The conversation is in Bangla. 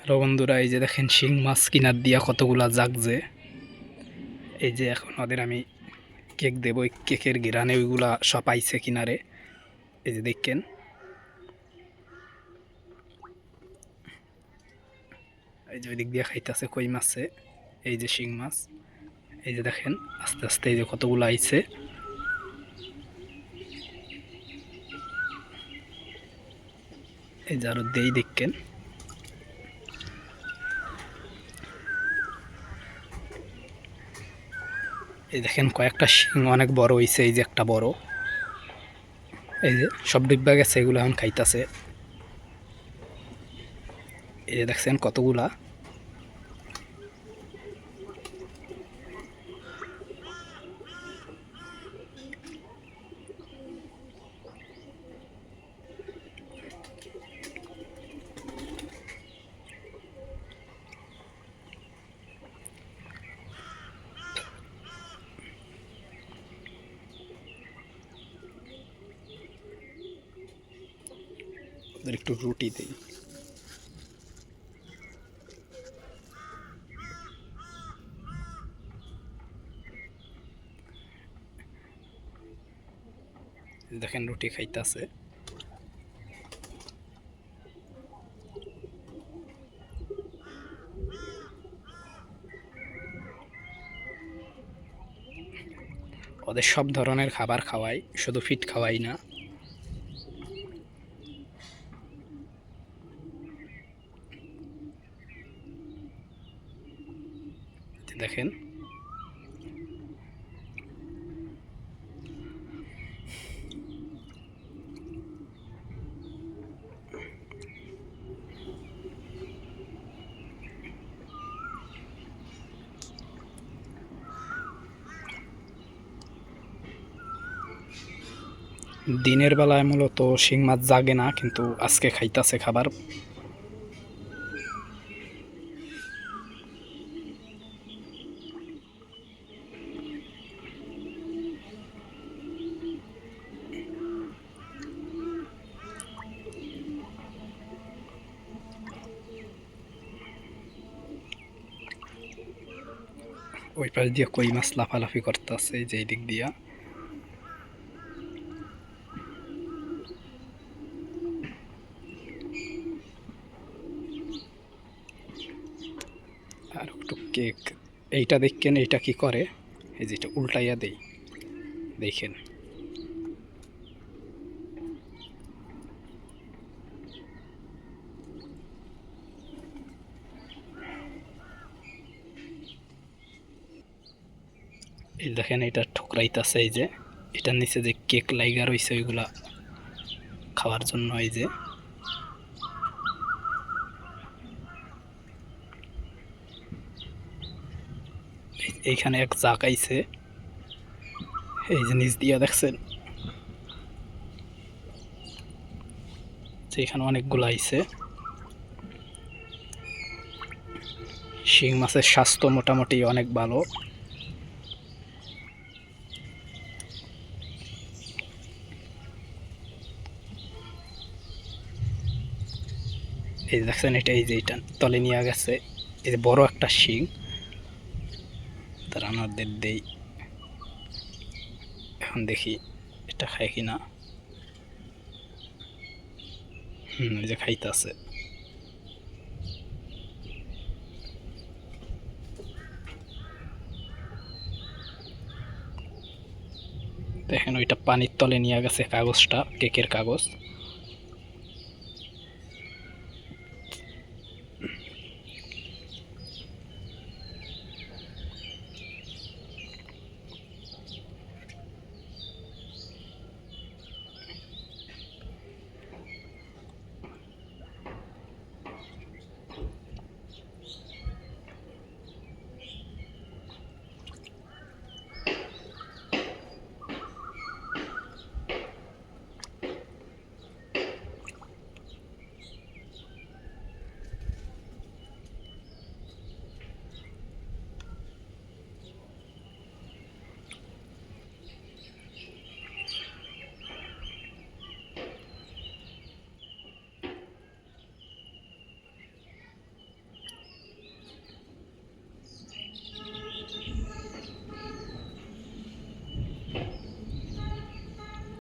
হ্যালো বন্ধুরা, এই যে দেখেন শিং মাছ কিনার দিয়া কতগুলা জাগছে। এই যে এখন ওদের আমি কেক দেবো, ওই কেকের ঘিরানে ওইগুলা সব আইছে কিনারে। এই যে দেখেন, এই যে ওই দিক দিয়ে খাইতেছে কই মাছে। এই যে শিং মাছ, এই যে দেখেন আস্তে আস্তে এই যে কতগুলো আইছে। এই যে আরো দেই দেখেন, এই দেখেন কয়েকটা শিং অনেক বড় হইছে। এই যে একটা বড়, এই যে সব ডিব্বা গেছে, এগুলো এখন খাইতেছে। এই যে দেখছেন কতগুলা। ওদের একটু রুটি দিই। দেখেন রুটি খাইতেছে। ওদের সব ধরনের খাবার খাওয়াই, শুধু ফিট খাওয়াই না। দেখেন দিনের বেলায় মূলত শিং মাছ জাগে না, কিন্তু আজকে খাইতাছে খাবার। ওই পাশ দিয়ে কই মাছ লাফালাফি করতেছে, যে এই দিক দিয়া। আর একটু কেক, এইটা দেখেন এইটা কি করে, এই যেটা উল্টাইয়া দেই দেখেন। এই দেখেন এটা ঠুকরাইতেছে, এই যে এটার নিচে যে কেক লাইগা রয়েছে ওইগুলা খাওয়ার জন্য। এই যে এইখানে এক জাক আইছে, এই যে নিচ দিয়া দেখছেন যে এখানে অনেকগুলো আইছে। শিং মাছের স্বাস্থ্য মোটামুটি অনেক ভালো। এই দেখছেন এটা, এই যে এটা তলে নিয়ে গেছে। এই যে বড় একটা শিং, তার আমাদের দেই। এখন দেখি এটা খায় কিনা। এই যে খাইতেছে। দেখেন ওইটা পানির তলে নিয়ে গেছে কাগজটা, কেকের কাগজ।